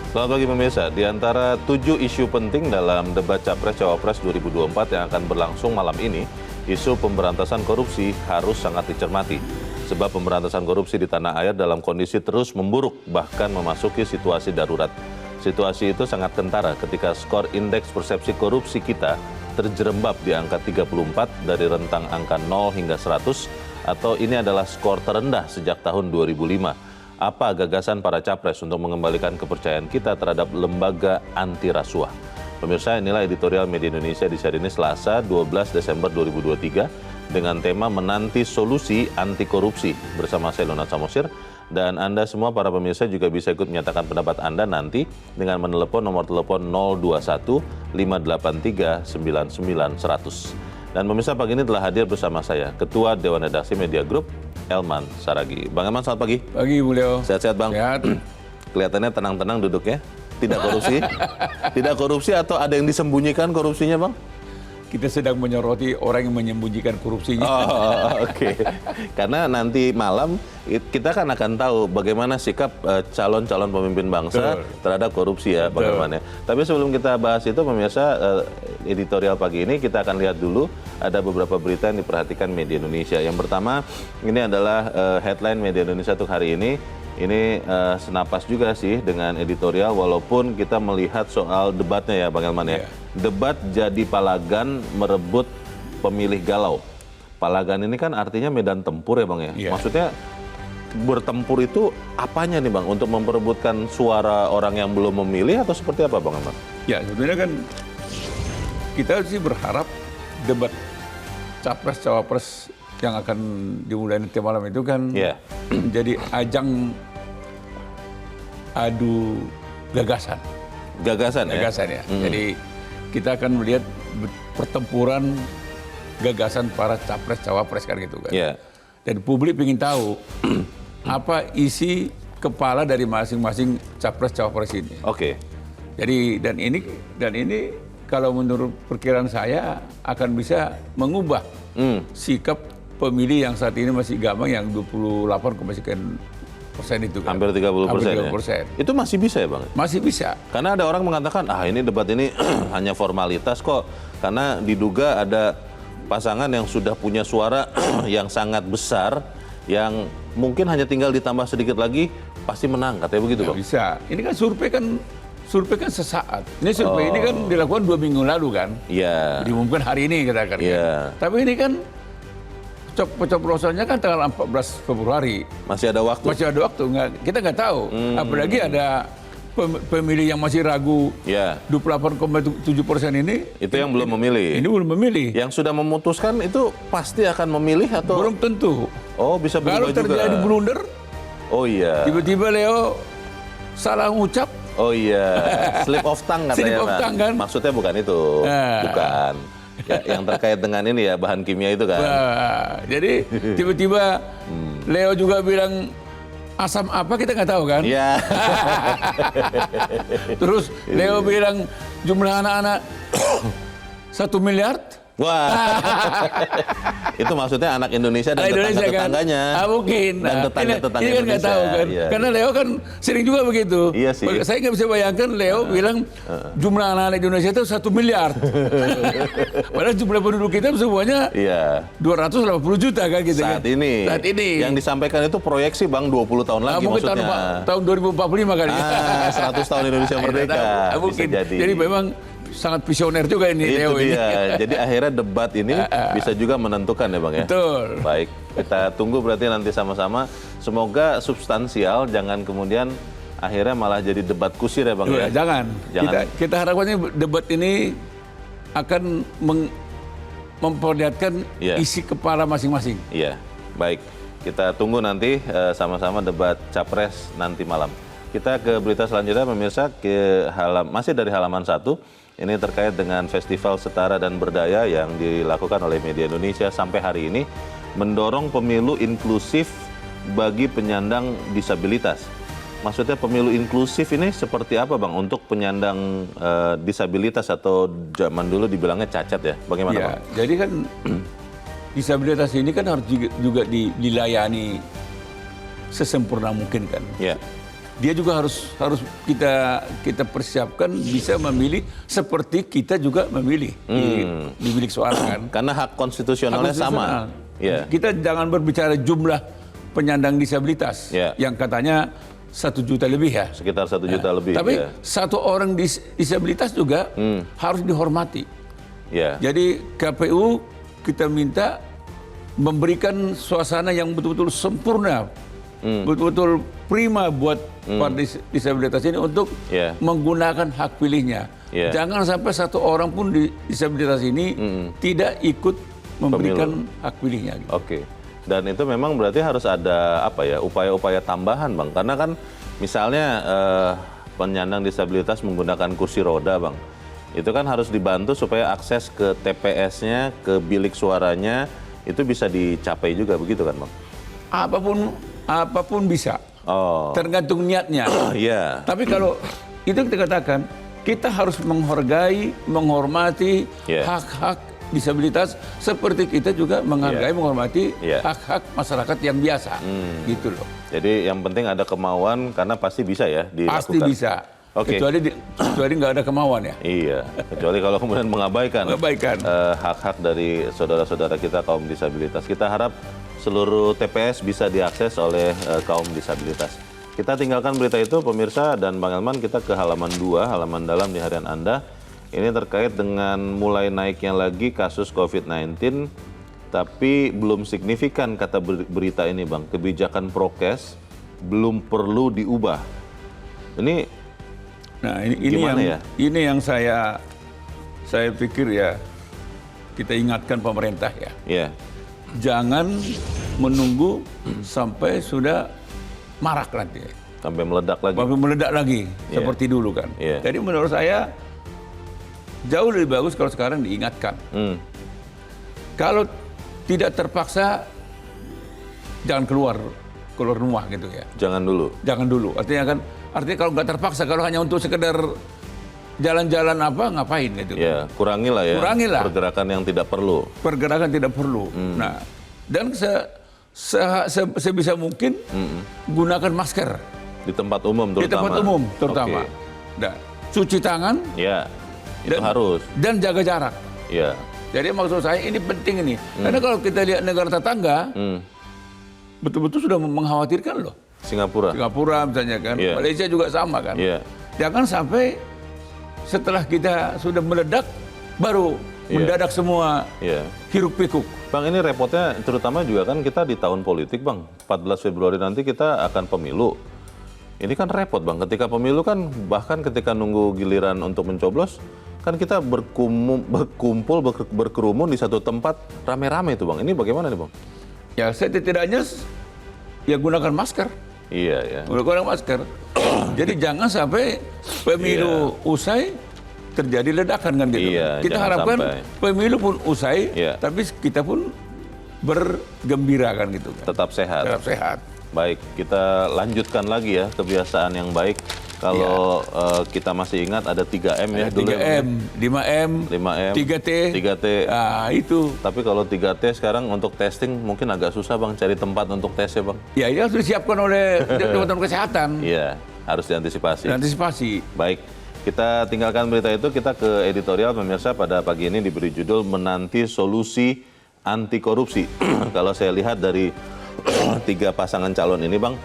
Selamat pagi pemirsa. Di antara 7 isu penting dalam debat Capres-Cawapres 2024 yang akan berlangsung malam ini, isu pemberantasan korupsi harus sangat dicermati. Sebab pemberantasan korupsi di tanah air dalam kondisi terus memburuk, bahkan memasuki situasi darurat. Situasi itu sangat kentara ketika skor indeks persepsi korupsi kita terjerembab di angka 34 dari rentang angka 0 hingga 100, atau ini adalah skor terendah sejak tahun 2005. Apa gagasan para capres untuk mengembalikan kepercayaan kita terhadap lembaga anti rasuah? Pemirsa, inilah editorial Media Indonesia di hari ini Selasa 12 Desember 2023 dengan tema Menanti Solusi Anti Korupsi bersama saya Leonard Samosir. Dan Anda semua para pemirsa juga bisa ikut menyatakan pendapat Anda nanti dengan menelepon nomor telepon 021 583 99 100. Dan pemirsa, pagi ini telah hadir bersama saya Ketua Dewan Redaksi Media Group, Elman Saragih. Bang Elman, selamat pagi. Pagi, Bu Leo. Sehat-sehat, Bang? Sehat. Kelihatannya tenang-tenang duduknya. Tidak korupsi? Tidak korupsi atau ada yang disembunyikan korupsinya, Bang? Kita sedang menyoroti orang yang menyembunyikan korupsinya. Oh, oke. Karena nanti malam kita kan akan tahu bagaimana sikap calon-calon pemimpin bangsa terhadap korupsi ya, Bang Elman ya. Tapi sebelum kita bahas itu, pemirsa, editorial pagi ini kita akan lihat dulu ada beberapa berita yang diperhatikan Media Indonesia. Yang pertama, ini adalah headline Media Indonesia untuk hari ini. Ini senapas juga sih dengan editorial, walaupun kita melihat soal debatnya ya, Bang Elman ya. Debat jadi palagan merebut pemilih galau. Palagan ini kan artinya medan tempur ya, Bang ya. Maksudnya bertempur itu apanya nih, Bang? Untuk memperebutkan suara orang yang belum memilih atau seperti apa, Bang Elman? Ya, sebenarnya kan kita sih berharap debat Capres-Cawapres yang akan dimulai nanti malam itu kan jadi ajang adu gagasan. Gagasan ya? Gagasan ya. Jadi kita akan melihat pertempuran gagasan para Capres-Cawapres kan gitu kan. Dan publik ingin tahu apa isi kepala dari masing-masing Capres-Cawapres ini. Jadi dan ini kalau menurut perkiraan saya akan bisa mengubah sikap pemilih yang saat ini masih gamang yang 28,sekian persen itu kan. Hampir 30%. Itu masih bisa ya, Bang? Masih bisa. Karena ada orang mengatakan, ini debat ini hanya formalitas kok. Karena diduga ada pasangan yang sudah punya suara yang sangat besar, yang mungkin hanya tinggal ditambah sedikit lagi, pasti menang. Katanya begitu, Bang? Bisa. Ini kan survei kan sesaat. Ini survei ini kan dilakukan 2 minggu lalu kan. Diumumkan hari ini katakan. Tapi ini kan pencoblosannya kan tanggal 14 Februari. Masih ada waktu? Masih ada waktu. Kita nggak tahu. Apalagi ada pemilih yang masih ragu. 28,7% ini. Itu yang belum memilih? Ini belum memilih. Yang sudah memutuskan itu pasti akan memilih atau? Belum tentu. Oh, bisa berubah juga. Kalau terjadi blunder. Tiba-tiba Leo salah ngucap. Slip of tongue katanya. Slip of tongue kan. Maksudnya bukan itu. Bukan. Yang terkait dengan ini ya, bahan kimia itu kan. Jadi tiba-tiba Leo juga bilang asam apa, kita nggak tahu kan. Terus Leo bilang jumlah anak-anak 1 miliar. Wah, itu maksudnya anak Indonesia dan tetangga-tetangganya. Mungkin. Dan tetangga-tetangga ini kan nggak tahu kan. Karena Leo kan sering juga begitu. Iya sih. Saya nggak bisa bayangkan Leo bilang jumlah anak Indonesia itu 1 miliar. Padahal jumlah penduduk kita semuanya 280 juta kan gitu. Saat ini. Yang disampaikan itu proyeksi, Bang, 20 tahun lagi mungkin maksudnya. tahun 2045 kali. 100 tahun Indonesia merdeka. Mungkin. Bisa Jadi memang sangat visioner juga ini Leo ini. Jadi akhirnya debat ini bisa juga menentukan ya, Bang ya. Betul. Baik, kita tunggu berarti nanti sama-sama. Semoga substansial, jangan kemudian akhirnya malah jadi debat kusir ya, Bang ya. Jangan. Kita harapkannya debat ini akan memperlihatkan isi kepala masing-masing. Baik. Kita tunggu nanti sama-sama debat Capres nanti malam. Kita ke berita selanjutnya, pemirsa, masih dari halaman 1. Ini terkait dengan Festival Setara dan Berdaya yang dilakukan oleh Media Indonesia sampai hari ini, mendorong pemilu inklusif bagi penyandang disabilitas. Maksudnya pemilu inklusif ini seperti apa, Bang, untuk penyandang disabilitas atau zaman dulu dibilangnya cacat ya? Bagaimana, Bang? Jadi kan disabilitas ini kan harus juga dilayani sesempurna mungkin kan. dia juga harus kita persiapkan bisa memilih seperti kita juga memilih di bilik suara kan. Karena hak konstitusionalnya sama. Yeah. Kita jangan berbicara jumlah penyandang disabilitas yang katanya 1 juta lebih ya. Sekitar 1 juta lebih. Tapi satu orang disabilitas juga harus dihormati. Jadi KPU kita minta memberikan suasana yang betul-betul sempurna, betul-betul prima buat para disabilitas ini untuk menggunakan hak pilihnya. Jangan sampai satu orang pun disabilitas ini tidak ikut memberikan hak pilihnya. Gitu. Oke. Dan itu memang berarti harus ada upaya-upaya tambahan, Bang. Karena kan misalnya penyandang disabilitas menggunakan kursi roda, Bang. Itu kan harus dibantu supaya akses ke TPS-nya, ke bilik suaranya itu bisa dicapai juga, begitu kan, Bang? Apapun bisa. Tergantung niatnya. Tapi kalau itu kita katakan, kita harus menghargai, menghormati hak-hak disabilitas seperti kita juga menghargai, menghormati hak-hak masyarakat yang biasa. Gitu loh. Jadi yang penting ada kemauan, karena pasti bisa ya dilakukan. Pasti bisa. Kecuali nggak ada kemauan ya. Iya, kecuali kalau kemudian mengabaikan hak-hak dari saudara-saudara kita kaum disabilitas. Kita harap seluruh TPS bisa diakses oleh kaum disabilitas. Kita tinggalkan berita itu, pemirsa, dan Bang Elman, kita ke halaman 2, halaman dalam di harian Anda. Ini terkait dengan mulai naiknya lagi kasus COVID-19, tapi belum signifikan kata berita ini, Bang. Kebijakan prokes belum perlu diubah. Ini yang saya pikir ya, kita ingatkan pemerintah ya. Jangan menunggu sampai sudah marak nanti. Sampai meledak lagi. Seperti dulu kan. Jadi menurut saya jauh lebih bagus kalau sekarang diingatkan. Kalau tidak terpaksa, jangan keluar rumah gitu ya. Jangan dulu. Artinya kalau nggak terpaksa, kalau hanya untuk sekedar jalan-jalan ngapain gitu. Kurangilah. Pergerakan yang tidak perlu. Nah, dan sebisa mungkin gunakan masker di tempat umum terutama. Nah, cuci tangan. Itu harus. Dan jaga jarak. Jadi maksud saya ini penting ini. Karena kalau kita lihat negara tetangga, betul-betul sudah mengkhawatirkan loh. Singapura misalnya kan, Malaysia juga sama kan. Jangan sampai setelah kita sudah meledak, baru mendadak semua hiruk pikuk. Bang, ini repotnya terutama juga kan kita di tahun politik, Bang. 14 Februari nanti kita akan pemilu. Ini kan repot, Bang. Ketika pemilu kan, bahkan ketika nunggu giliran untuk mencoblos, kan kita berkumpul, berkerumun di satu tempat rame-rame itu, Bang. Ini bagaimana nih, Bang? Ya, setidaknya ya gunakan masker. Gunakan masker. Jadi jangan sampai pemilu usai terjadi ledakan kan gitu. Kita harapkan pemilu pun usai, tapi kita pun bergembira kan gitu. Tetap sehat. Baik, kita lanjutkan lagi ya kebiasaan yang baik. Kalau kita masih ingat ada 3M ya dulu. 3M, 5M, 3T. Itu. Tapi kalau 3T sekarang untuk testing mungkin agak susah, Bang, cari tempat untuk tes ya, Bang. Ya, ini harus disiapkan oleh Departemen Kesehatan. Harus diantisipasi. Baik, kita tinggalkan berita itu, kita ke editorial, pemirsa. Pada pagi ini diberi judul Menanti Solusi Anti Korupsi. Kalau saya lihat dari 3 pasangan calon ini, Bang,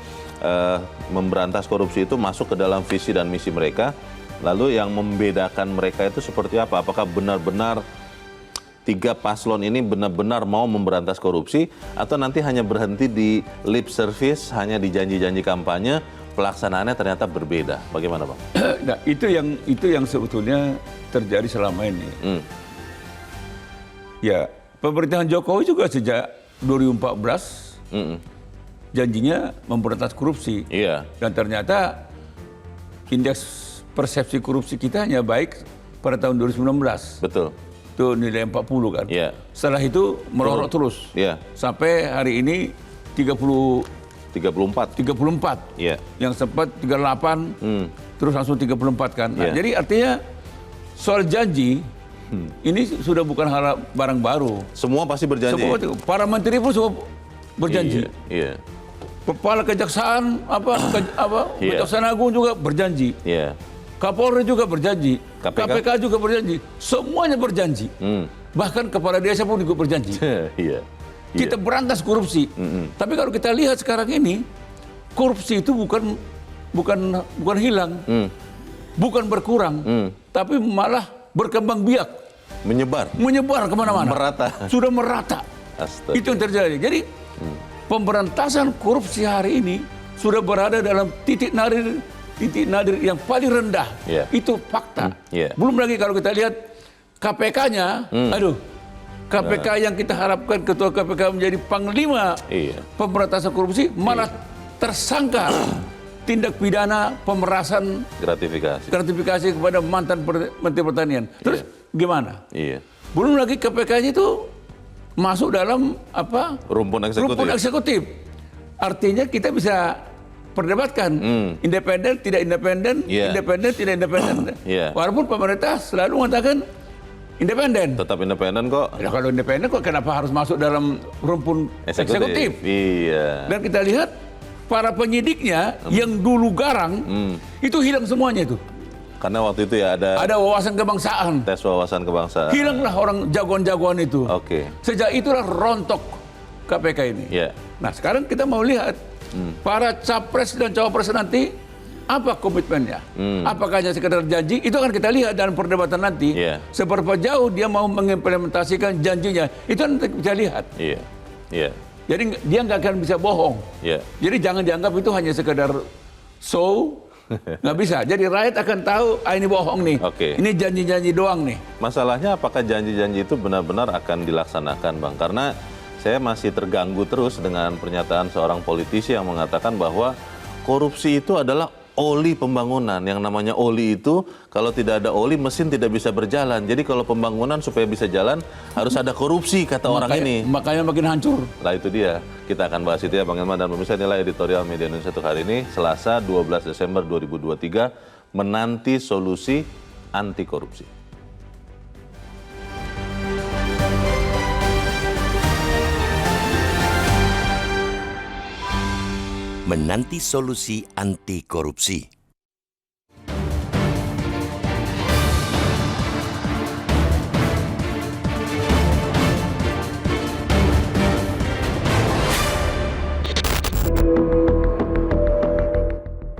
memberantas korupsi itu masuk ke dalam visi dan misi mereka. Lalu yang membedakan mereka itu seperti apa? Apakah benar-benar 3 paslon ini benar-benar mau memberantas korupsi, atau nanti hanya berhenti di lip service, hanya di janji-janji kampanye, pelaksanaannya ternyata berbeda? Bagaimana, Bang? Nah, itu yang sebetulnya terjadi selama ini. Ya, pemerintahan Jokowi juga sejak 2014 janjinya memberantas korupsi. Dan ternyata indeks persepsi korupsi kita hanya baik pada tahun 2019. Betul. Itu nilai 40 kan. Setelah itu merorot terus. Sampai hari ini 34. Yang sempat 38, terus langsung 34 kan. Nah, jadi artinya soal janji, ini sudah bukan hal barang baru. Semua pasti berjanji. Para menteri pun semua berjanji. Kepala Kejaksaan Kejaksaan Agung juga berjanji. Iya. Kapolri juga berjanji. KPK? KPK juga berjanji. Semuanya berjanji. Bahkan kepala desa pun juga berjanji. Iya. Kita berantas korupsi. Tapi kalau kita lihat sekarang ini, korupsi itu bukan hilang, bukan berkurang, tapi malah berkembang biak, menyebar kemana-mana, sudah merata. Astaga. Itu yang terjadi. Jadi pemberantasan korupsi hari ini sudah berada dalam titik nadir yang paling rendah. Yeah. Itu fakta. Yeah. Belum lagi kalau kita lihat KPK-nya, KPK yang kita harapkan ketua KPK menjadi panglima pemberantasan korupsi, malah tersangka tindak pidana pemerasan gratifikasi kepada mantan Menteri Pertanian. Terus gimana? Iya. Belum lagi KPK-nya itu masuk dalam rumpun eksekutif. Artinya kita bisa perdebatkan independen tidak independen, independen tidak independen. Walaupun pemerintah selalu mengatakan independen. Tetap independen kok. Ya, kalau independen kok kenapa harus masuk dalam rumpun eksekutif? Iya. Dan kita lihat para penyidiknya yang dulu garang itu hilang semuanya itu. Karena waktu itu ya ada wawasan kebangsaan. Tes wawasan kebangsaan. Hilanglah orang jagoan-jagoan itu. Oke. Sejak itulah rontok KPK ini. Yeah. Nah sekarang kita mau lihat para capres dan cawapres nanti apa komitmennya. Apakah hanya sekedar janji? Itu akan kita lihat dalam perdebatan nanti. Yeah. Seberapa jauh dia mau mengimplementasikan janjinya. Itu nanti kita lihat. Iya. Iya. Jadi dia nggak akan bisa bohong. Yeah. Jadi jangan dianggap itu hanya sekedar show. Nggak bisa. Jadi rakyat akan tahu ini bohong nih. Ini janji-janji doang nih. Masalahnya apakah janji-janji itu benar-benar akan dilaksanakan, Bang? Karena saya masih terganggu terus dengan pernyataan seorang politisi yang mengatakan bahwa korupsi itu adalah oli pembangunan. Yang namanya oli itu kalau tidak ada oli mesin tidak bisa berjalan. Jadi kalau pembangunan supaya bisa jalan harus ada korupsi kata orang ini. Makanya makin hancur. Nah itu dia. Kita akan bahas itu ya Bang Hilman dan pemirsa. Inilah editorial Media Indonesia untuk hari ini Selasa 12 Desember 2023 menanti solusi anti korupsi. Menanti solusi anti korupsi.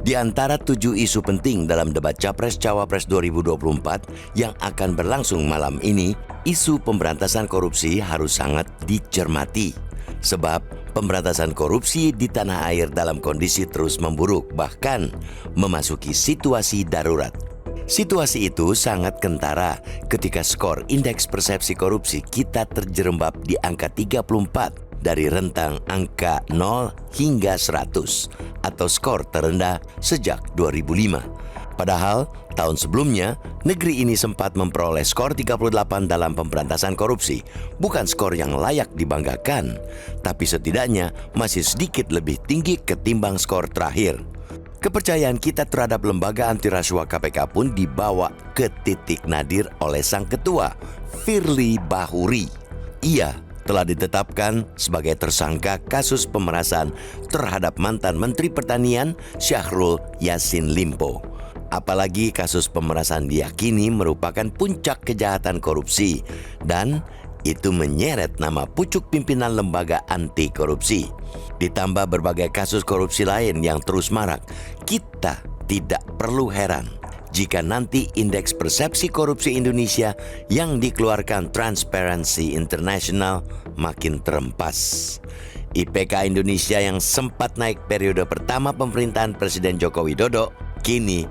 Di antara 7 isu penting dalam debat Capres-Cawapres 2024 yang akan berlangsung malam ini, isu pemberantasan korupsi harus sangat dicermati. Sebab pemberantasan korupsi di tanah air dalam kondisi terus memburuk, bahkan memasuki situasi darurat. Situasi itu sangat kentara ketika skor indeks persepsi korupsi kita terjerembab di angka 34 dari rentang angka 0 hingga 100 atau skor terendah sejak 2005. Padahal tahun sebelumnya negeri ini sempat memperoleh skor 38 dalam pemberantasan korupsi. Bukan skor yang layak dibanggakan, tapi setidaknya masih sedikit lebih tinggi ketimbang skor terakhir. Kepercayaan kita terhadap lembaga anti rasuah KPK pun dibawa ke titik nadir oleh sang ketua, Firly Bahuri. Ia telah ditetapkan sebagai tersangka kasus pemerasan terhadap mantan Menteri Pertanian Syahrul Yassin Limpo. Apalagi kasus pemerasan diyakini merupakan puncak kejahatan korupsi dan itu menyeret nama pucuk pimpinan lembaga anti korupsi. Ditambah berbagai kasus korupsi lain yang terus marak, kita tidak perlu heran jika nanti indeks persepsi korupsi Indonesia yang dikeluarkan Transparency International makin terempas. IPK Indonesia yang sempat naik periode pertama pemerintahan Presiden Joko Widodo kini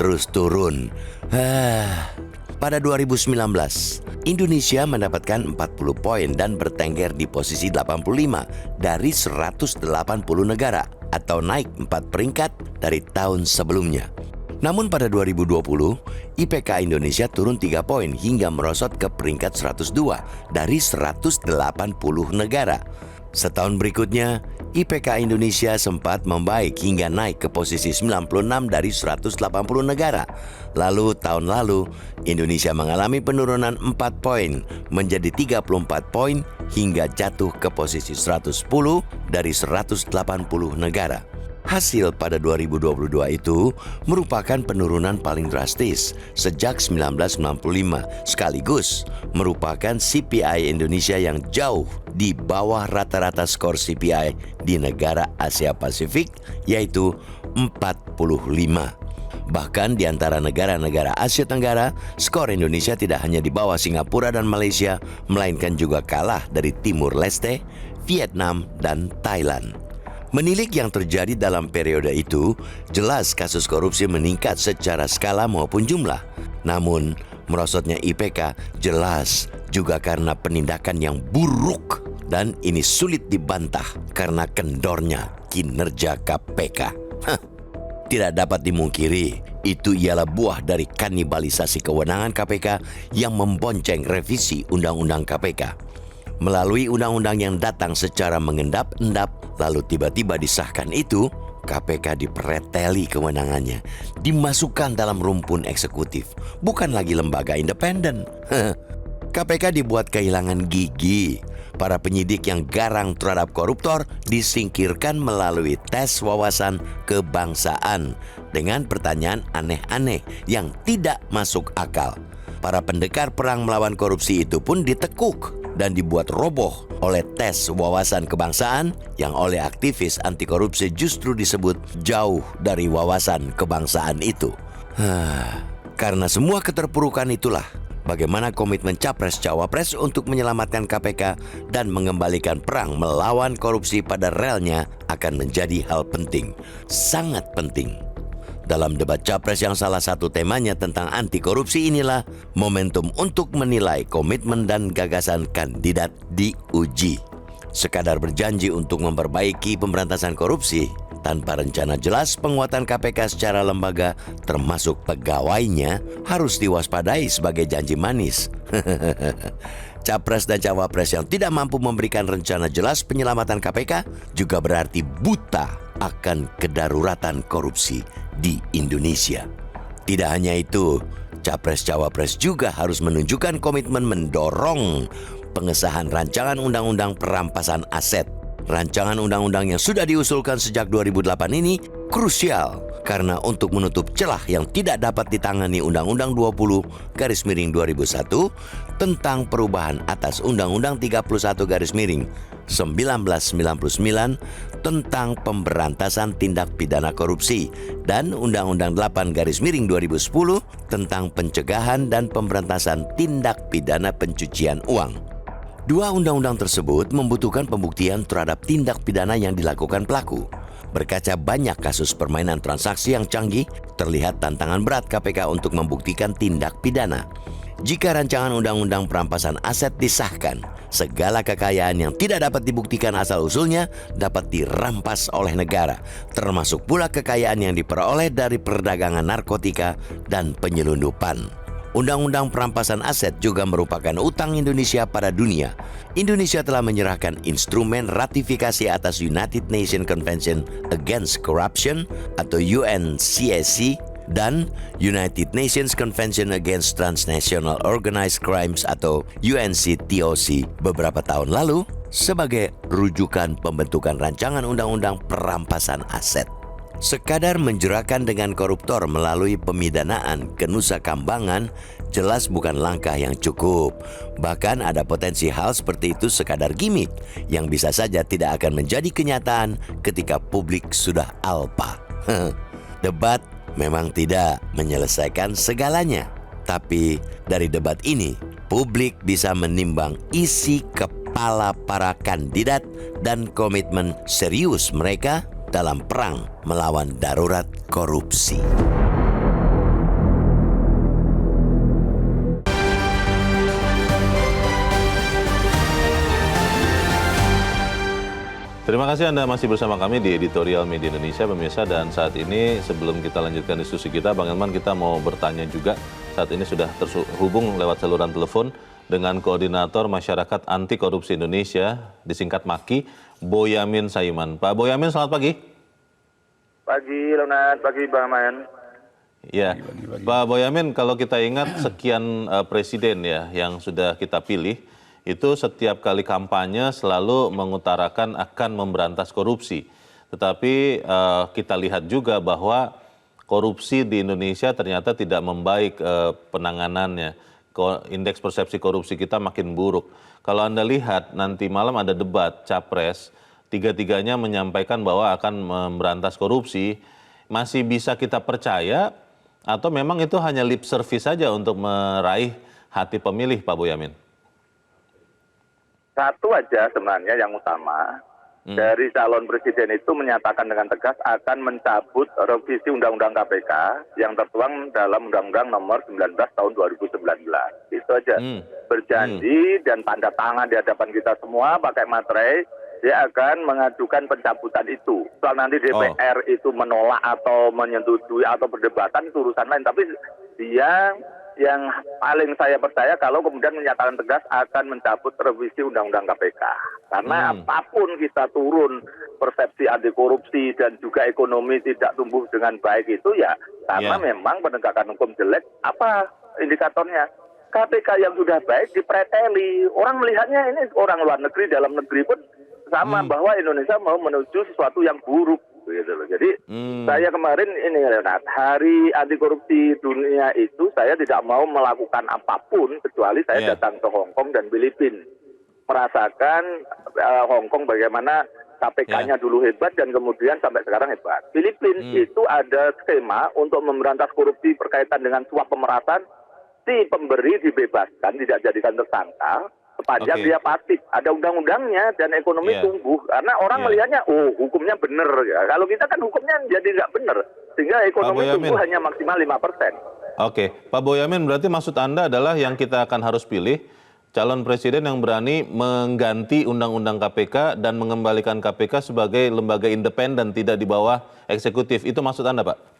terus turun. Pada 2019, Indonesia mendapatkan 40 poin dan bertengger di posisi 85 dari 180 negara atau naik 4 peringkat dari tahun sebelumnya. Namun pada 2020, IPK Indonesia turun 3 poin hingga merosot ke peringkat 102 dari 180 negara. Setahun berikutnya, IPK Indonesia sempat membaik hingga naik ke posisi 96 dari 180 negara. Lalu tahun lalu, Indonesia mengalami penurunan 4 poin menjadi 34 poin hingga jatuh ke posisi 110 dari 180 negara. Hasil pada 2022 itu merupakan penurunan paling drastis sejak 1995, sekaligus merupakan CPI Indonesia yang jauh di bawah rata-rata skor CPI di negara Asia Pasifik, yaitu 45. Bahkan di antara negara-negara Asia Tenggara, skor Indonesia tidak hanya di bawah Singapura dan Malaysia, melainkan juga kalah dari Timur Leste, Vietnam, dan Thailand. Menilik yang terjadi dalam periode itu, jelas kasus korupsi meningkat secara skala maupun jumlah. Namun, merosotnya IPK jelas juga karena penindakan yang buruk, dan ini sulit dibantah karena kendornya kinerja KPK. Tidak dapat dimungkiri, itu ialah buah dari kanibalisasi kewenangan KPK yang membonceng revisi Undang-Undang KPK. Melalui undang-undang yang datang secara mengendap-endap, lalu tiba-tiba disahkan itu, KPK dipereteli kewenangannya, dimasukkan dalam rumpun eksekutif, bukan lagi lembaga independen. KPK dibuat kehilangan gigi. Para penyidik yang garang terhadap koruptor disingkirkan melalui tes wawasan kebangsaan dengan pertanyaan aneh-aneh yang tidak masuk akal. Para pendekar perang melawan korupsi itu pun ditekuk dan dibuat roboh oleh tes wawasan kebangsaan yang oleh aktivis anti korupsi justru disebut jauh dari wawasan kebangsaan itu. Karena semua keterpurukan itulah, bagaimana komitmen Capres-Cawapres untuk menyelamatkan KPK dan mengembalikan perang melawan korupsi pada relnya akan menjadi hal penting, sangat penting. Dalam debat Capres yang salah satu temanya tentang anti korupsi inilah momentum untuk menilai komitmen dan gagasan kandidat diuji. Sekadar berjanji untuk memperbaiki pemberantasan korupsi, tanpa rencana jelas penguatan KPK secara lembaga termasuk pegawainya harus diwaspadai sebagai janji manis. Capres dan Cawapres yang tidak mampu memberikan rencana jelas penyelamatan KPK juga berarti buta akan kedaruratan korupsi di Indonesia. Tidak hanya itu, Capres-Cawapres juga harus menunjukkan komitmen mendorong pengesahan rancangan undang-undang perampasan aset. Rancangan undang-undang yang sudah diusulkan sejak 2008 ini krusial karena untuk menutup celah yang tidak dapat ditangani Undang-Undang 20/2001 tentang perubahan atas Undang-Undang 31/1999 tentang pemberantasan tindak pidana korupsi dan Undang-Undang 8/2010 tentang pencegahan dan pemberantasan tindak pidana pencucian uang. Dua undang-undang tersebut membutuhkan pembuktian terhadap tindak pidana yang dilakukan pelaku. Berkaca banyak kasus permainan transaksi yang canggih, terlihat tantangan berat KPK untuk membuktikan tindak pidana. Jika rancangan undang-undang perampasan aset disahkan, segala kekayaan yang tidak dapat dibuktikan asal-usulnya dapat dirampas oleh negara, termasuk pula kekayaan yang diperoleh dari perdagangan narkotika dan penyelundupan. Undang-undang perampasan aset juga merupakan utang Indonesia pada dunia. Indonesia telah menyerahkan instrumen ratifikasi atas United Nations Convention Against Corruption atau UNCAC dan United Nations Convention Against Transnational Organized Crimes atau UNCTOC beberapa tahun lalu sebagai rujukan pembentukan rancangan undang-undang perampasan aset. Sekadar menjerahkan dengan koruptor melalui pemidanaan ke Nusa Kambangan jelas bukan langkah yang cukup. Bahkan ada potensi hal seperti itu sekadar gimmick yang bisa saja tidak akan menjadi kenyataan ketika publik sudah alpa. Debat memang tidak menyelesaikan segalanya. Tapi dari debat ini, publik bisa menimbang isi kepala para kandidat dan komitmen serius mereka dalam perang melawan darurat korupsi. Terima kasih Anda masih bersama kami di Editorial Media Indonesia, pemirsa. Dan saat ini sebelum kita lanjutkan diskusi kita, Bang Elman, kita mau bertanya juga. Saat ini sudah terhubung lewat saluran telepon dengan Koordinator Masyarakat Anti Korupsi Indonesia, disingkat MAKI, Boyamin Saiman. Pak Boyamin, selamat pagi. Pagi, Leonard. Pagi, Bang Mayan. Ya, Pak Boyamin, kalau kita ingat sekian presiden ya yang sudah kita pilih, itu setiap kali kampanye selalu mengutarakan akan memberantas korupsi. Tetapi kita lihat juga bahwa korupsi di Indonesia ternyata tidak membaik penanganannya. Indeks persepsi korupsi kita makin buruk. Kalau Anda lihat nanti malam ada debat capres, tiga-tiganya menyampaikan bahwa akan memberantas korupsi, masih bisa kita percaya atau memang itu hanya lip service saja untuk meraih hati pemilih, Pak Boyamin? Satu aja sebenarnya yang utama, dari calon presiden itu menyatakan dengan tegas akan mencabut revisi Undang-Undang KPK yang tertuang dalam Undang-Undang nomor 19 tahun 2019. Itu aja. Berjanji dan tanda tangan di hadapan kita semua pakai materai, dia akan mengajukan pencabutan itu. Soal nanti DPR itu menolak atau menyetujui atau berdebatan itu urusan lain. Tapi dia yang paling saya percaya kalau kemudian menyatakan tegas akan mencabut revisi Undang-Undang KPK. Karena apapun kita turun persepsi anti korupsi dan juga ekonomi tidak tumbuh dengan baik itu ya karena memang penegakan hukum jelek. Apa indikatornya? KPK yang sudah baik dipreteli. Orang melihatnya ini orang luar negeri, dalam negeri pun sama bahwa Indonesia mau menuju sesuatu yang buruk gitu loh. Jadi saya kemarin ini Leonard, hari anti korupsi dunia itu saya tidak mau melakukan apapun kecuali saya datang ke Hong Kong dan Filipina. Merasakan Hong Kong bagaimana KPK-nya dulu hebat dan kemudian sampai sekarang hebat. Filipina itu ada skema untuk memberantas korupsi berkaitan dengan suap pemerasan, si pemberi dibebaskan, tidak jadikan tersangka. Sepanjang dia pasif, ada undang-undangnya dan ekonomi tumbuh. Karena orang melihatnya, oh hukumnya benar. Ya. Kalau kita kan hukumnya jadi nggak benar. Sehingga ekonomi tumbuh hanya maksimal 5%. Oke, Pak Boyamin, berarti maksud Anda adalah yang kita akan harus pilih, calon presiden yang berani mengganti Undang-Undang KPK dan mengembalikan KPK sebagai lembaga independen, tidak di bawah eksekutif. Itu maksud Anda, Pak?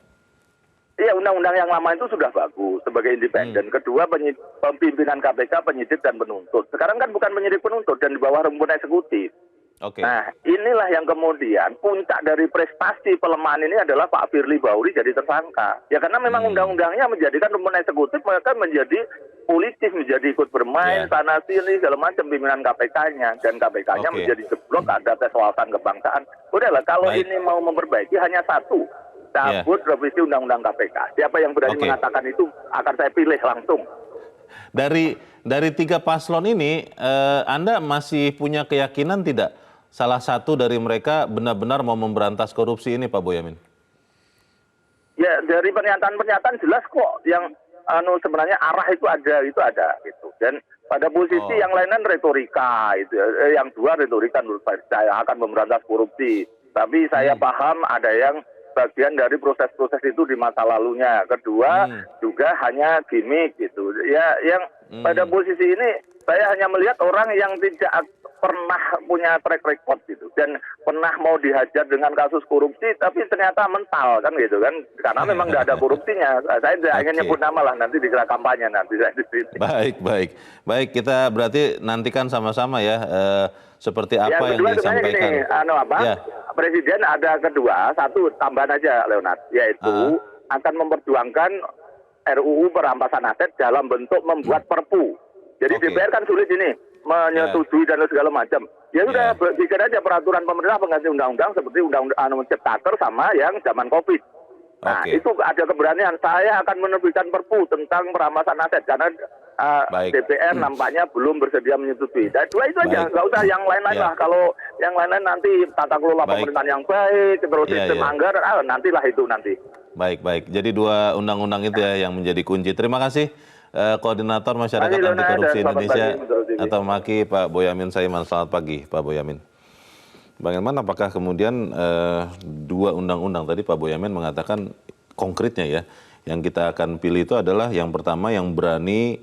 Iya, undang-undang yang lama itu sudah bagus sebagai independen. Kedua, pimpinan KPK penyidik dan penuntut. Sekarang kan bukan penyidik penuntut dan di bawah rumpun eksekutif. Nah, inilah yang kemudian puncak dari prestasi pelemahan ini adalah Pak Firly Bahuri jadi tersangka. Ya karena memang undang-undangnya menjadikan rumpun eksekutif mereka menjadi politis, menjadi ikut bermain sana sini segala macam pimpinan KPK-nya dan KPK-nya menjadi jeblok, ada tes wawasan kebangsaan. Udahlah, kalau ini mau memperbaiki hanya satu. Cabut revisi Undang-Undang KPK. Siapa yang berani mengatakan itu akan saya pilih langsung. Dari tiga paslon ini, Anda masih punya keyakinan tidak salah satu dari mereka benar-benar mau memberantas korupsi ini, Pak Boyamin? Ya, dari pernyataan-pernyataan jelas kok yang sebenarnya arah itu ada gitu. Dan pada posisi yang lainnya retorika itu, yang dua retorika menurut saya akan memberantas korupsi. Tapi saya paham ada yang bagian dari proses-proses itu di masa lalunya. Kedua, juga hanya gimmick gitu. Ya, yang pada posisi ini saya hanya melihat orang yang tidak pernah punya track record gitu dan pernah mau dihajar dengan kasus korupsi tapi ternyata mental kan gitu kan karena memang tidak ada korupsinya. Saya tidak ingin nyebut nama lah, nanti dikira kampanye nanti saya di sini. Baik, kita berarti nantikan sama-sama ya seperti apa yang disampaikan. Presiden ada kedua, satu tambahan aja Leonard, yaitu akan memperjuangkan RUU perampasan aset dalam bentuk membuat perpu. Jadi DPR kan sulit ini menyetujui dan segala macam. Ya sudah bikin aja peraturan pemerintah pengganti undang-undang seperti undang-undang Ciptaker sama yang zaman Covid. Nah, itu ada keberanian. Saya akan menerbitkan perpu tentang perampasan aset karena DPR nampaknya belum bersedia menyetujui. Dan dua itu aja, nggak usah yang lain-lain lah. Kalau yang lain-lain nanti tata kelola pemerintahan yang baik, terus sistem anggaran, nantilah itu nanti. Baik. Jadi dua undang-undang itu ya yang menjadi kunci. Terima kasih Koordinator Masyarakat Anti Korupsi Indonesia atau MAKI, Pak Boyamin Saiman. Selamat pagi, Pak Boyamin. Bagaimana apakah kemudian dua undang-undang tadi Pak Boyamin mengatakan konkretnya ya, yang kita akan pilih itu adalah yang pertama yang berani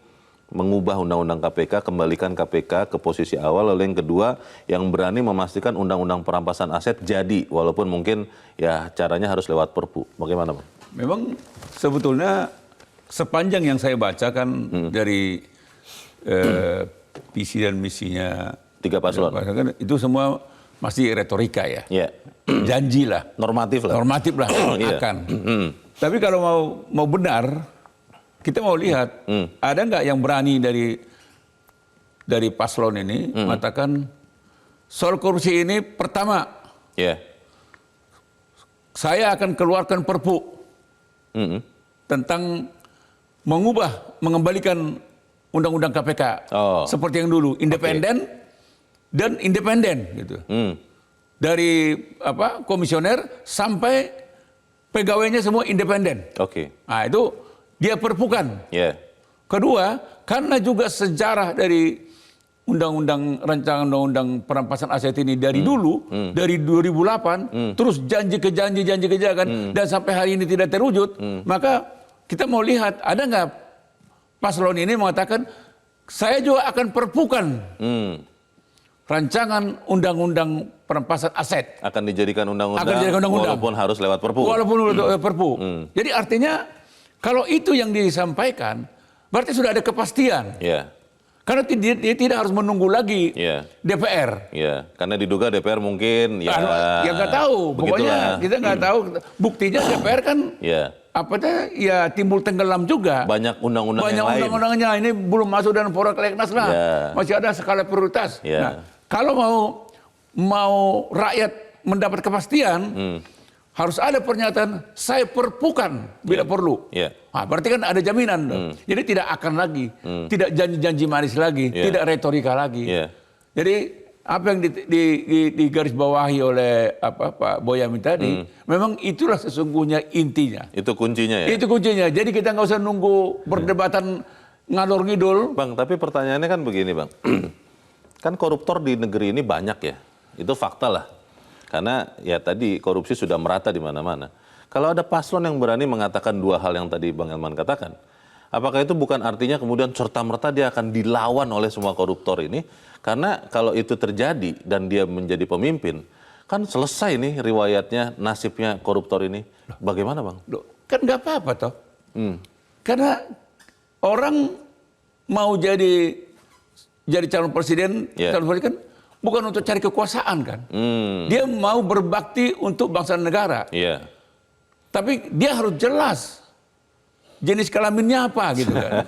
mengubah undang-undang KPK, kembalikan KPK ke posisi awal, lalu yang kedua yang berani memastikan undang-undang perampasan aset jadi, walaupun mungkin ya caranya harus lewat perpu. Bagaimana, Pak? Memang sebetulnya sepanjang yang saya bacakan dari visi dan misinya tiga paslon itu semua masih retorika ya. Ya. Janji lah. Normatif lah. Normatif lah Iya. akan. Tapi kalau mau benar, kita mau lihat ada nggak yang berani dari paslon ini mengatakan soal korupsi ini pertama, Ya. saya akan keluarkan perpu tentang mengembalikan undang-undang KPK seperti yang dulu, independen dan independen gitu. Dari komisioner sampai pegawainya semua independen. Oke. Nah, itu dia perpukan. Ya. Kedua, karena juga sejarah dari rancangan undang-undang perampasan aset ini dari dulu, dari 2008, terus janji ke janji kan, dan sampai hari ini tidak terwujud, maka kita mau lihat ada nggak paslon ini mengatakan saya juga akan perpukan rancangan undang-undang perampasan aset. Akan dijadikan undang-undang walaupun harus lewat perpu. Walaupun perpu. Jadi artinya kalau itu yang disampaikan, berarti sudah ada kepastian. Ya. Karena dia tidak harus menunggu lagi DPR. Ya, karena diduga DPR mungkin ya nggak tahu. Pokoknya kita nggak tahu. Buktinya DPR kan timbul tenggelam juga. Banyak undang-undang yang lain. Banyak undang-undangnya ini belum masuk dalam prolegnas lah. Masih ada skala prioritas. Nah, kalau mau rakyat mendapat kepastian, harus ada pernyataan saya perpukan bila perlu. Nah, berarti kan ada jaminan. Jadi tidak akan lagi, tidak janji-janji manis lagi, tidak retorika lagi. Jadi apa yang digarisbawahi oleh Pak Boyamin tadi, memang itulah sesungguhnya intinya. Itu kuncinya ya. Itu kuncinya. Jadi kita nggak usah nunggu perdebatan ngalor ngidul. Bang, tapi pertanyaannya kan begini, Bang. Kan koruptor di negeri ini banyak ya. Itu fakta lah. Karena ya tadi korupsi sudah merata di mana-mana. Kalau ada paslon yang berani mengatakan dua hal yang tadi Bang Elman katakan, apakah itu bukan artinya kemudian serta-merta dia akan dilawan oleh semua koruptor ini? Karena kalau itu terjadi dan dia menjadi pemimpin, kan selesai nih riwayatnya, nasibnya koruptor ini. Bagaimana Bang? Kan nggak apa-apa toh. Karena orang mau jadi calon presiden, kan bukan untuk cari kekuasaan kan. Dia mau berbakti untuk bangsa dan negara. Tapi dia harus jelas jenis kelaminnya apa gitu kan.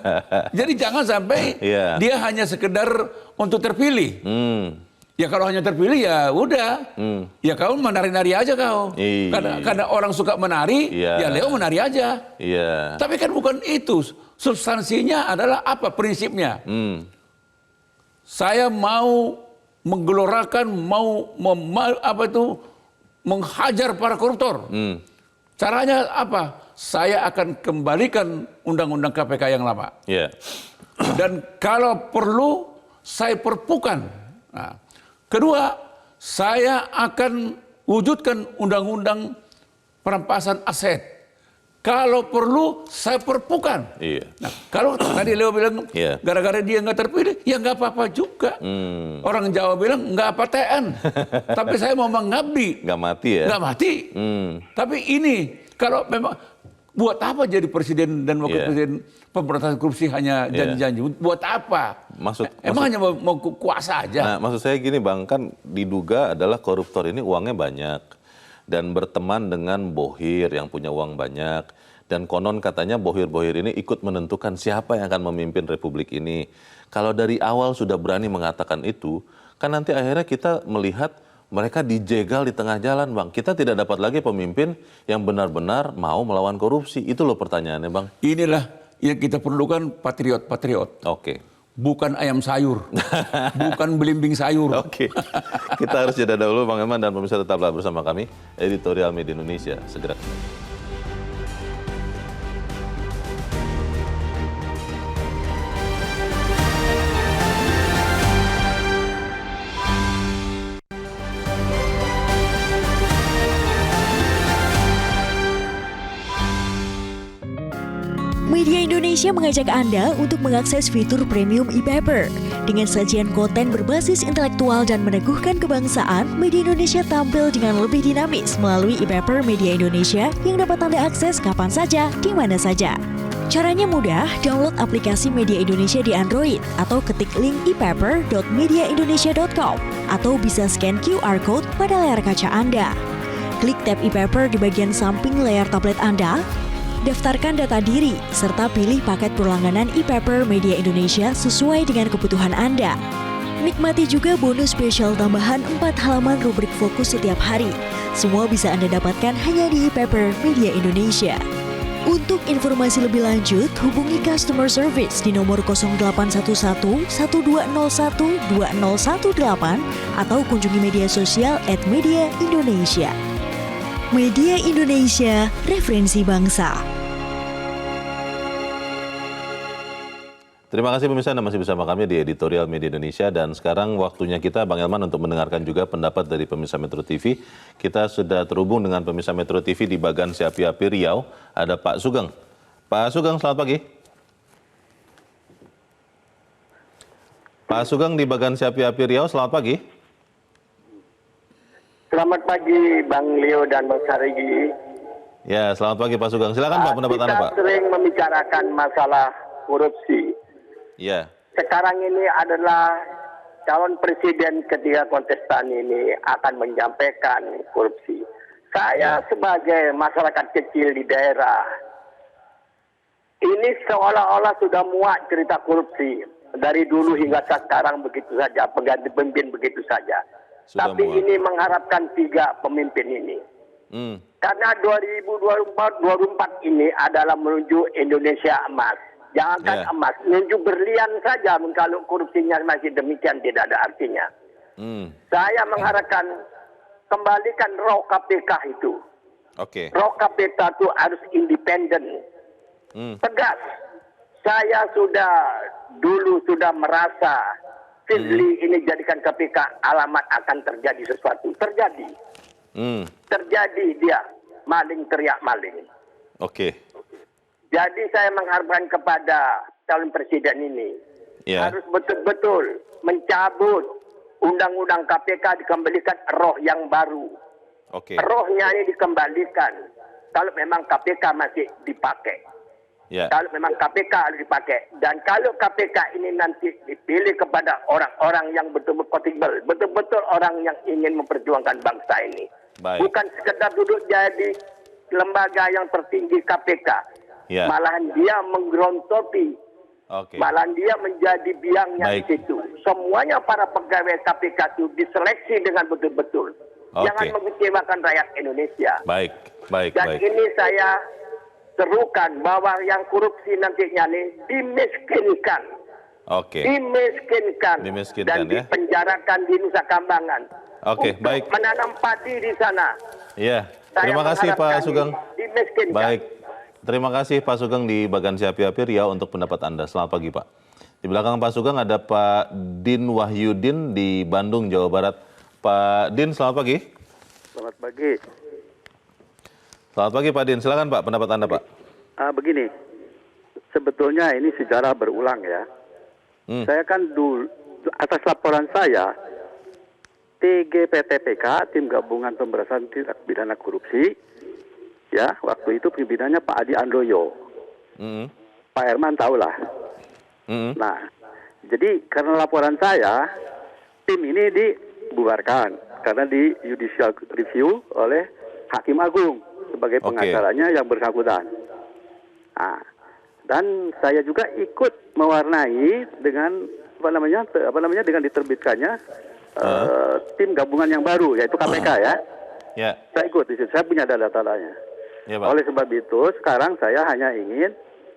Jadi jangan sampai dia hanya sekedar untuk terpilih. Ya kalau hanya terpilih ya udah. Ya kau menari-nari aja kau. Karena orang suka menari, ya Leo menari aja. Tapi kan bukan itu. Substansinya adalah apa prinsipnya. Saya mau menggelorakan, menghajar para koruptor. Caranya apa? Saya akan kembalikan undang-undang KPK yang lama. Dan kalau perlu, saya perpukan. Nah, kedua, saya akan wujudkan undang-undang perampasan aset. Kalau perlu, saya perpukan. Nah, kalau tadi Leo bilang, gara-gara dia nggak terpilih, ya nggak apa-apa juga. Orang Jawa bilang, nggak apa TN. Tapi saya mau mengabdi. Nggak mati ya? Nggak mati. Tapi ini, kalau memang, buat apa jadi presiden dan wakil presiden pemberantasan korupsi hanya janji-janji? Buat apa? Emang hanya mau kuasa aja? Nah, maksud saya gini Bang, kan diduga adalah koruptor ini uangnya banyak. Dan berteman dengan bohir yang punya uang banyak. Dan konon katanya bohir-bohir ini ikut menentukan siapa yang akan memimpin republik ini. Kalau dari awal sudah berani mengatakan itu, kan nanti akhirnya kita melihat mereka dijegal di tengah jalan Bang. Kita tidak dapat lagi pemimpin yang benar-benar mau melawan korupsi. Itu loh pertanyaannya Bang. Inilah yang kita perlukan patriot-patriot. Bukan ayam sayur, bukan belimbing sayur. Kita harus jeda dahulu Bang Elman dan pemirsa tetaplah bersama kami. Editorial Media Indonesia segera kembali. Media Indonesia mengajak Anda untuk mengakses fitur premium e-paper. Dengan sajian konten berbasis intelektual dan meneguhkan kebangsaan, Media Indonesia tampil dengan lebih dinamis melalui e-paper Media Indonesia yang dapat Anda akses kapan saja, di mana saja. Caranya mudah, download aplikasi Media Indonesia di Android atau ketik link ePaper.mediaindonesia.com atau bisa scan QR Code pada layar kaca Anda. Klik tab ePaper di bagian samping layar tablet Anda, daftarkan data diri, serta pilih paket berlangganan ePaper Media Indonesia sesuai dengan kebutuhan Anda. Nikmati juga bonus spesial tambahan 4 halaman rubrik fokus setiap hari. Semua bisa Anda dapatkan hanya di ePaper Media Indonesia. Untuk informasi lebih lanjut, hubungi customer service di nomor 0811 1201 2018 atau kunjungi media sosial @mediaindonesia. Media Indonesia, referensi bangsa. Terima kasih pemirsa, Anda masih bersama kami di Editorial Media Indonesia, dan sekarang waktunya kita, Bang Elman, untuk mendengarkan juga pendapat dari pemirsa Metro TV. Kita sudah terhubung dengan pemirsa Metro TV di Bagan Si Api-Api Riau, ada Pak Sugeng. Pak Sugeng, selamat pagi. Pak Sugeng di Bagan Si Api-Api Riau, selamat pagi. Selamat pagi Bang Leo dan Bang Sarigi. Ya, selamat pagi Pak Sugeng. Silakan Pak, pendapat Anda Pak. Kita sering membicarakan masalah korupsi. Ya. Sekarang ini adalah calon presiden ketiga kontestan ini akan menyampaikan korupsi. Saya sebagai masyarakat kecil di daerah, ini seolah-olah sudah muak cerita korupsi. Dari dulu hingga sekarang begitu saja, pengganti pemimpin begitu saja. Sudah Tapi muak. ini mengharapkan 3 pemimpin ini. Karena 2024 ini adalah menuju Indonesia emas. Jangankan emas, menuju berlian saja kalau korupsinya masih demikian tidak ada artinya. Saya mengharapkan kembalikan roh KPK itu. Oke. Roh KPK itu harus independen, tegas. Saya dulu sudah merasa Firly ini jadikan KPK alamat akan terjadi sesuatu. Terjadi. Terjadi dia maling teriak maling. Oke. Jadi saya mengharapkan kepada calon presiden ini harus betul-betul mencabut undang-undang KPK, dikembalikan roh yang baru. Oke. Rohnya ini dikembalikan kalau memang KPK masih dipakai. Kalau memang KPK harus dipakai. Dan kalau KPK ini nanti dipilih kepada orang-orang yang betul-betul kompatibel, betul-betul orang yang ingin memperjuangkan bangsa ini. Baik. Bukan sekedar duduk jadi lembaga yang tertinggi KPK. Malahan dia menggerontopi. Malahan dia menjadi biangnya di situ. Semuanya para pegawai KPK itu diseleksi dengan betul-betul. Jangan mengecewakan rakyat Indonesia. Baik. Dan ini saya serukan bahwa yang korupsi nantinya ini dimiskinkan. Dimiskinkan dan dipenjarakan di Nusa Kambangan. Baik. Menanam padi di sana. Iya. Terima kasih Pak Sugeng. Dimiskinkan. Baik. Terima kasih Pak Sugeng di Bagan Si Api-Api Riau untuk pendapat Anda. Selamat pagi Pak. Di belakang Pak Sugeng ada Pak Din Wahyudin di Bandung, Jawa Barat. Pak Din, selamat pagi. Selamat pagi. Selamat pagi Pak Din. Silakan Pak, pendapat Anda Pak. Begini, sebetulnya ini sejarah berulang ya. Saya kan dulu, atas laporan saya, TGPTPK, Tim Gabungan Pemberantasan Tindak Pidana Korupsi, ya, waktu itu pimpinannya Pak Adi Androyo. Pak Herman tahulah. Nah, jadi karena laporan saya, tim ini dibubarkan karena di judicial review oleh Hakim Agung sebagai pengacaranya yang bersangkutan. Nah, dan saya juga ikut mewarnai dengan dengan diterbitkannya tim gabungan yang baru, yaitu KPK ya. Saya ikut di situ, saya punya data-datanya. Oleh sebab itu, sekarang saya hanya ingin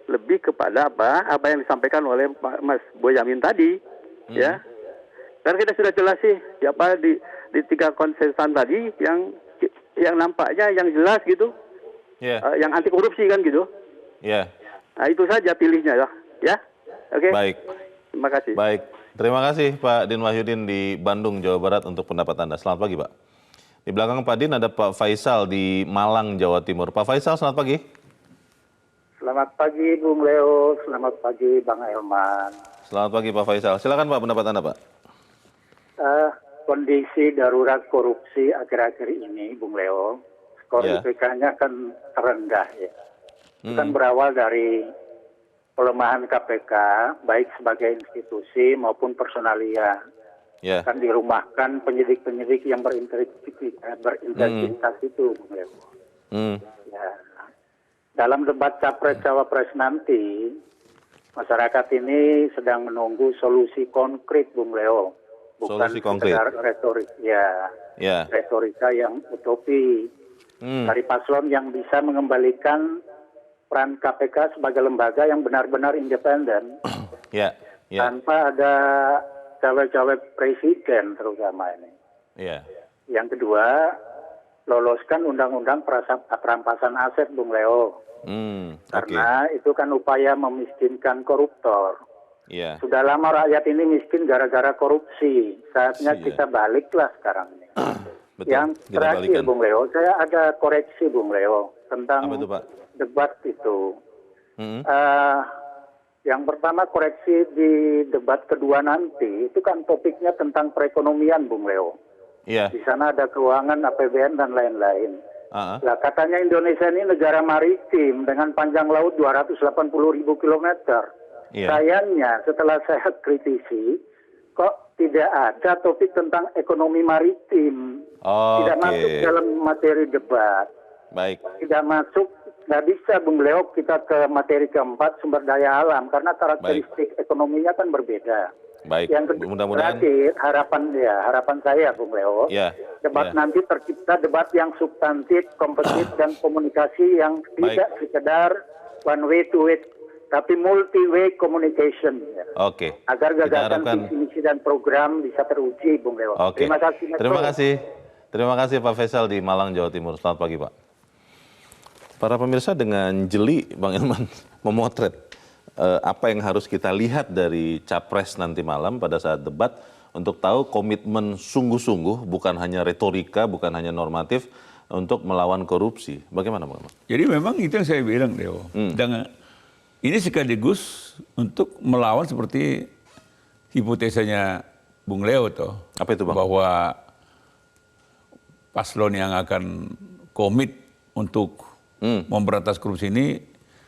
lebih kepada apa yang disampaikan oleh Mas Boyamin tadi, ya. Karena kita sudah jelas sih, siapa di 3 kontestan tadi yang nampaknya yang jelas gitu, yang anti korupsi kan gitu. Nah itu saja pilihnya ya. Oke. Baik. Terima kasih. Baik. Terima kasih Pak Din Wahyudin di Bandung, Jawa Barat untuk pendapat Anda. Selamat pagi Pak. Di belakang Pak Din ada Pak Faisal di Malang, Jawa Timur. Pak Faisal, selamat pagi. Selamat pagi Bung Leo, selamat pagi Bang Elman. Selamat pagi Pak Faisal. Silakan Pak, pendapat Anda Pak. Kondisi darurat korupsi akhir-akhir ini Bung Leo, skor IPK-nya kan terendah ya. Itu kan berawal dari pelemahan KPK baik sebagai institusi maupun personalia. Kan dirumahkan penyidik-penyidik yang berintegritas itu, Bung Leo. Ya. Dalam debat Capres-Cawapres nanti, masyarakat ini sedang menunggu solusi konkret, Bung Leo. Bukan sekedar retorik. Retorika yang utopi. Dari paslon yang bisa mengembalikan peran KPK sebagai lembaga yang benar-benar independen. Tanpa ada cawe-cawe presiden terutama ini. Yang kedua, loloskan undang-undang perampasan aset, Bung Leo. Karena itu kan upaya memiskinkan koruptor. Sudah lama rakyat ini miskin gara-gara korupsi. Saatnya kita baliklah sekarang ini. Yang terakhir, Bung Leo, saya ada koreksi, Bung Leo, tentang debat itu. Yang pertama, koreksi di debat kedua nanti, itu kan topiknya tentang perekonomian, Bung Leo. Di sana ada keuangan, APBN, dan lain-lain. Nah, katanya Indonesia ini negara maritim dengan panjang laut 280.000 kilometer. Sayangnya, setelah saya kritisi, kok tidak ada topik tentang ekonomi maritim. Tidak masuk dalam materi debat. Tidak masuk. Nggak bisa, Bung Leo, kita ke materi keempat, sumber daya alam, karena karakteristik ekonominya kan berbeda. Yang terakhir, harapan saya, Bung Leo, debat nanti tercipta debat yang substantif, kompetitif, dan komunikasi yang tidak sekedar one way to it, tapi multi way communication. Agar gagasan visi misi dan program bisa teruji, Bung Leo. Terima kasih. Terima kasih Pak Faisal di Malang, Jawa Timur. Selamat pagi, Pak. Para pemirsa, dengan jeli Bang Ilman memotret apa yang harus kita lihat dari Capres nanti malam pada saat debat untuk tahu komitmen sungguh-sungguh, bukan hanya retorika, bukan hanya normatif untuk melawan korupsi. Bagaimana Bang Ilman? Jadi memang itu yang saya bilang, Deo. Dan ini sekaligus untuk melawan seperti hipotesanya Bung Leo toh. Apa itu, Bang? Bahwa paslon yang akan komit untuk memberantas korupsi ini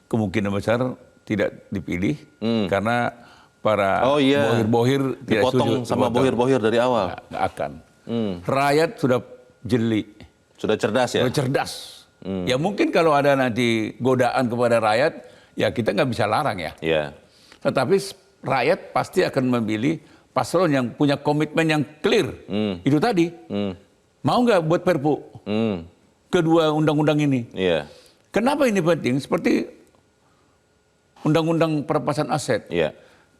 kemungkinan besar tidak dipilih karena para bohir-bohir tidak setuju. Dipotong sama bohir-bohir dari awal. Nggak akan. Rakyat sudah jeli. Sudah cerdas ya? Sudah cerdas. Ya mungkin kalau ada nanti godaan kepada rakyat, ya kita nggak bisa larang ya. Tetapi rakyat pasti akan memilih paslon yang punya komitmen yang clear. Itu tadi. Mau nggak buat perpu? Kedua undang-undang ini. Kenapa ini penting? Seperti undang-undang perampasan aset.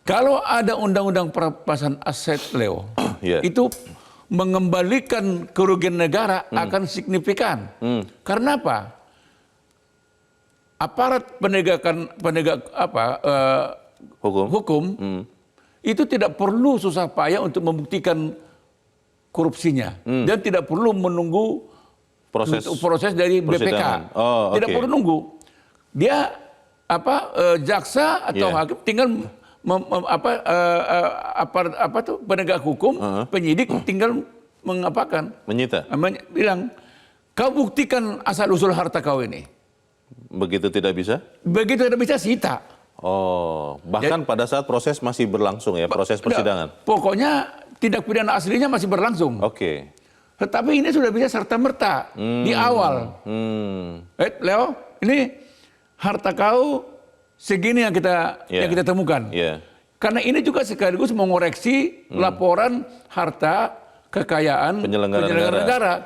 Kalau ada undang-undang perampasan aset, Leo, itu mengembalikan kerugian negara akan signifikan. Karena apa? Aparat penegak hukum itu tidak perlu susah payah untuk membuktikan korupsinya dan tidak perlu menunggu proses dari BPK. Tidak perlu nunggu. Dia jaksa atau hakim tinggal penegak hukum, penyidik tinggal mengapakan? Menyita. Bilang, kau buktikan asal usul harta kau ini. Begitu tidak bisa? Begitu tidak bisa, sita. Bahkan pada saat proses masih berlangsung ya, proses persidangan. Pokoknya tindak pidana aslinya masih berlangsung. Tetapi ini sudah bisa serta-merta di awal. Leo, ini harta kau segini yang kita temukan. Karena ini juga sekaligus mengoreksi laporan harta kekayaan penyelenggara negara.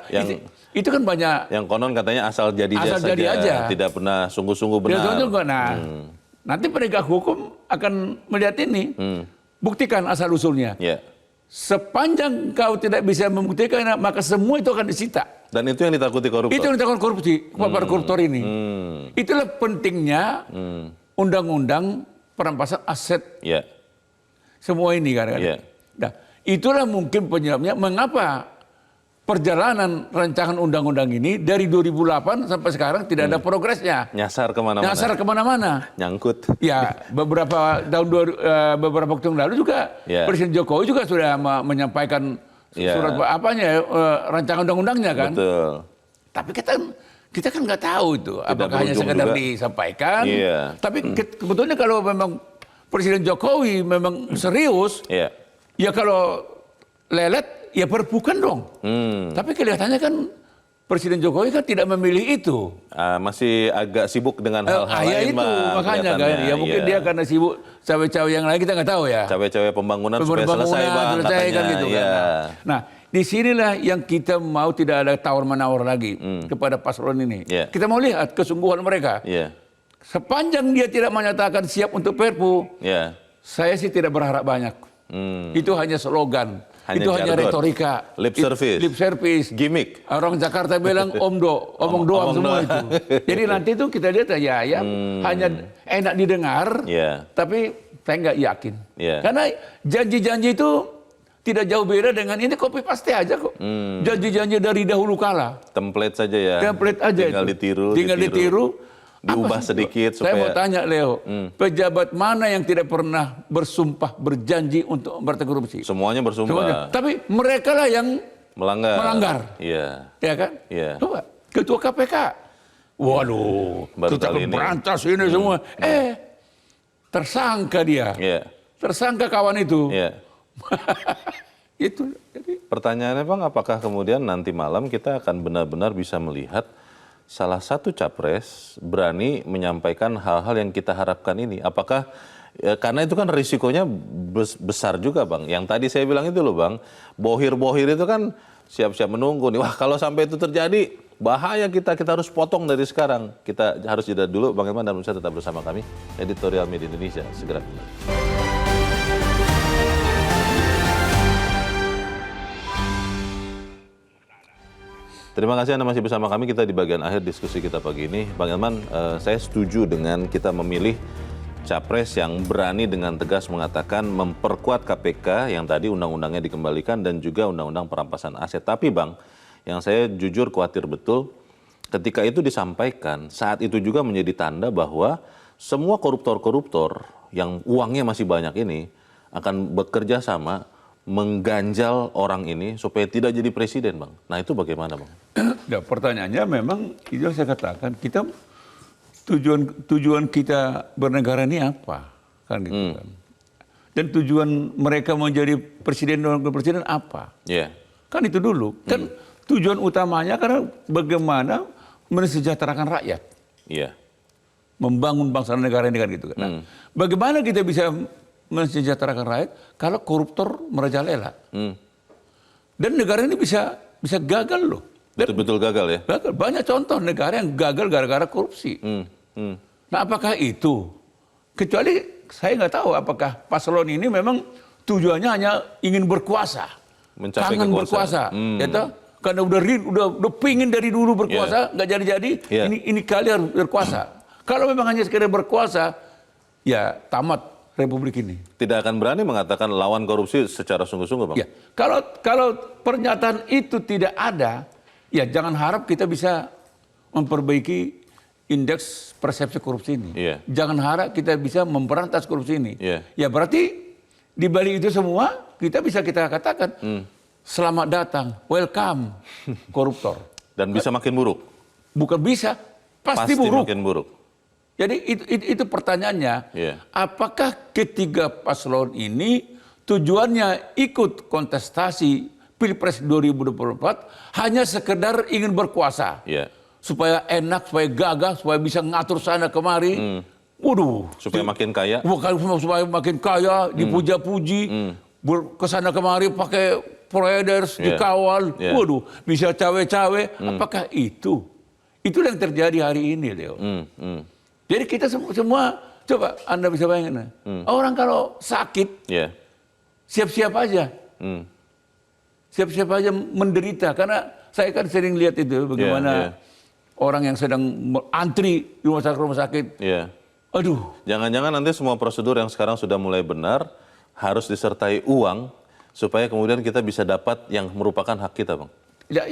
Itu kan banyak. Yang konon katanya asal jadi aja, tidak pernah sungguh-sungguh benar. Nanti penegak hukum akan melihat ini, buktikan asal usulnya. Sepanjang kau tidak bisa membuktikan, maka semua itu akan disita. Dan itu yang ditakuti koruptor. Itu yang ditakuti korupsi, para koruptor ini. Itulah pentingnya undang-undang perampasan aset. Semua ini kan. Nah, itulah mungkin penyebabnya mengapa perjalanan rancangan undang-undang ini dari 2008 sampai sekarang tidak ada progresnya. Nyasar kemana-mana. Nyangkut. Ya, beberapa waktu yang lalu juga Presiden Jokowi juga sudah menyampaikan surat rancangan undang-undangnya kan. Betul. Tapi kita kan nggak tahu itu. Apakah hanya sekedar juga disampaikan. Tapi sebetulnya kalau memang Presiden Jokowi memang serius, ya kalau lelet, ya perpukan dong. Tapi kelihatannya kan Presiden Jokowi kan tidak memilih itu. Masih agak sibuk dengan hal-hal lain, itu, Bang. Makanya kan, ya mungkin dia karena sibuk cawe-cawe yang lain kita nggak tahu ya. Cawe-cawe pembangunan supaya selesai, Bang, katanya. Kan gitu, kan. Nah, disinilah yang kita mau tidak ada tawar-menawar lagi kepada paslon ini. Kita mau lihat kesungguhan mereka. Sepanjang dia tidak menyatakan siap untuk Perpu, saya sih tidak berharap banyak. Itu hanya slogan. Itu hanya retorika, lip service, gimmick. Orang Jakarta bilang omong doang semua itu. Jadi nanti itu kita lihat ya hanya enak didengar, tapi saya nggak yakin. Karena janji-janji itu tidak jauh beda dengan ini copy paste aja kok. Janji-janji dari dahulu kala. Template saja ya. Template aja. Tinggal ditiru. Diubah sedikit supaya... Saya mau tanya Leo, pejabat mana yang tidak pernah bersumpah, berjanji untuk memberantas korupsi? Semuanya bersumpah. Tapi mereka lah yang melanggar. Iya. Ya kan? Iya. Coba, Ketua KPK. Waduh, baru kita kali berantas ini semua. Tersangka dia. Tersangka kawan itu. Itu. Jadi. Pertanyaannya Bang, apakah kemudian nanti malam kita akan benar-benar bisa melihat salah satu capres berani menyampaikan hal-hal yang kita harapkan ini? Apakah karena itu kan risikonya besar juga, Bang. Yang tadi saya bilang itu loh, Bang, bohir-bohir itu kan siap-siap menunggu nih. Wah, kalau sampai itu terjadi bahaya, kita harus potong dari sekarang. Kita harus jeda dulu. Bang Herman dan Pemirsa tetap bersama kami, Editorial Media Indonesia segera kembali. Terima kasih Anda masih bersama kami. Kita di bagian akhir diskusi kita pagi ini. Bang Elman, saya setuju dengan kita memilih capres yang berani dengan tegas mengatakan memperkuat KPK yang tadi undang-undangnya dikembalikan dan juga undang-undang perampasan aset. Tapi Bang, yang saya jujur khawatir betul ketika itu disampaikan, saat itu juga menjadi tanda bahwa semua koruptor-koruptor yang uangnya masih banyak ini akan bekerja sama mengganjal orang ini supaya tidak jadi presiden, Bang. Nah, itu bagaimana, Bang? Ya, pertanyaannya memang itu yang saya katakan, kita tujuan kita bernegara ini apa? Kan gitu kan. Dan tujuan mereka menjadi presiden dan wakil presiden apa? Kan itu dulu. Kan tujuan utamanya karena bagaimana mensejahterakan rakyat. Membangun bangsa dan negara ini kan gitu kan. Nah, bagaimana kita bisa mensejahterakan rakyat kalau koruptor merajalela. Dan negara ini bisa gagal loh. Betul-betul gagal ya? Gagal. Banyak contoh negara yang gagal gara-gara korupsi. Nah, apakah itu? Kecuali saya nggak tahu apakah paslon ini memang tujuannya hanya ingin berkuasa. Mencapai kangen berkuasa. Karena udah pingin dari dulu berkuasa, nggak jadi-jadi, ini kali harus berkuasa. Kalau memang hanya sekedar berkuasa, ya tamat Republik ini. Tidak akan berani mengatakan lawan korupsi secara sungguh-sungguh, Bang? Ya, kalau pernyataan itu tidak ada, ya jangan harap kita bisa memperbaiki indeks persepsi korupsi ini. Jangan harap kita bisa memberantas korupsi ini. Ya berarti di balik itu semua kita katakan selamat datang, welcome koruptor. Dan bisa makin buruk? Bukan bisa, pasti buruk. Makin buruk. Jadi itu pertanyaannya, apakah ketiga paslon ini tujuannya ikut kontestasi Pilpres 2024 hanya sekedar ingin berkuasa, supaya enak, supaya gagah, supaya bisa ngatur sana kemari, supaya makin kaya, supaya makin kaya, dipuja-puji, kesana kemari pakai providers, dikawal, bisa cawe-cawe, apakah itu? Itulah yang terjadi hari ini, Leo. Jadi kita semua coba Anda bisa bayangin, orang kalau sakit, siap-siap aja. Siap-siap aja menderita. Karena saya kan sering lihat itu, bagaimana orang yang sedang antri di rumah sakit. Aduh. Jangan-jangan nanti semua prosedur yang sekarang sudah mulai benar, harus disertai uang, supaya kemudian kita bisa dapat yang merupakan hak kita, Bang. Ya,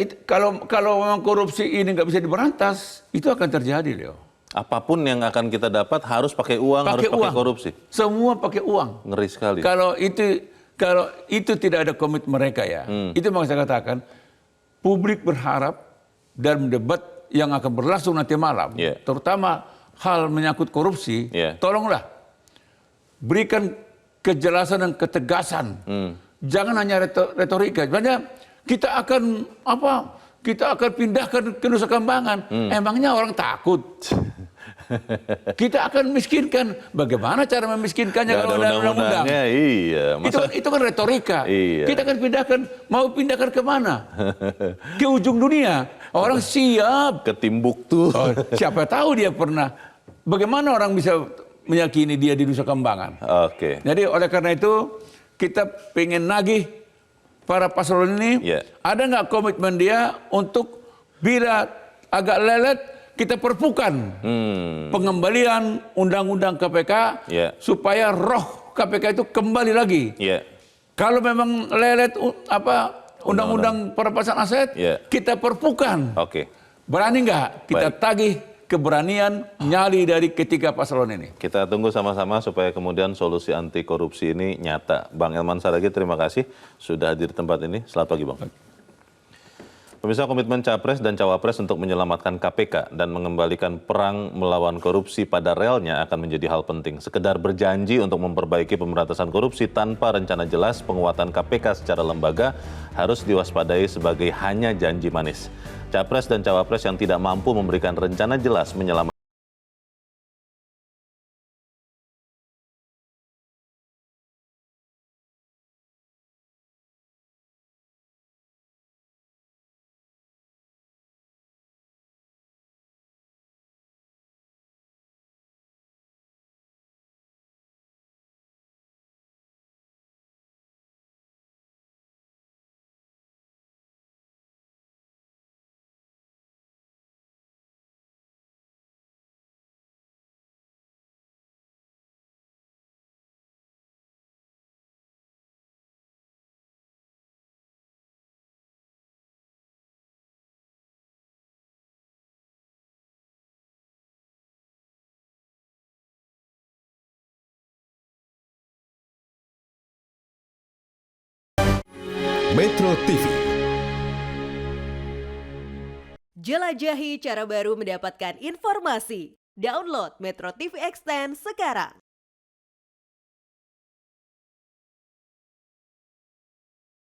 kalau memang korupsi ini nggak bisa diberantas, itu akan terjadi, Leo. Apapun yang akan kita dapat harus pakai uang, harus pakai korupsi. Semua pakai uang. Ngeri sekali. Kalau itu tidak ada komit mereka ya. Itu yang saya katakan, publik berharap dalam debat yang akan berlangsung nanti malam, terutama hal menyangkut korupsi, tolonglah berikan kejelasan dan ketegasan. Jangan hanya retorika. Sebenarnya kita akan kita akan pindahkan ke Nusa Kambangan. Emangnya orang takut? Kita akan miskinkan. Bagaimana cara memiskinkannya kalau ada undang-undangnya? Iya. Itu kan retorika. Iya. Kita akan pindahkan, mau pindahkan kemana? Ke ujung dunia. Orang siap. Ke Timbuktu. Siapa tahu dia pernah. Bagaimana orang bisa meyakini dia di Nusa Kambangan? Oke. Jadi oleh karena itu kita pengen nagih para paslon ini. Ada nggak komitmen dia untuk bila agak lelet kita perpukan pengembalian undang-undang KPK supaya roh KPK itu kembali lagi. Kalau memang lelet undang-undang perampasan aset, kita perpukan. Berani nggak kita tagih keberanian nyali dari ketiga paslon ini? Kita tunggu sama-sama supaya kemudian solusi anti korupsi ini nyata. Bang Elman Saragih, terima kasih sudah hadir di tempat ini. Selamat pagi, Bang. Pemirsa, komitmen Capres dan Cawapres untuk menyelamatkan KPK dan mengembalikan perang melawan korupsi pada relnya akan menjadi hal penting. Sekedar berjanji untuk memperbaiki pemberantasan korupsi tanpa rencana jelas penguatan KPK secara lembaga harus diwaspadai sebagai hanya janji manis. Capres dan Cawapres yang tidak mampu memberikan rencana jelas menyelamatkan Metro TV. Jelajahi cara baru mendapatkan informasi. Download Metro TV Extend sekarang.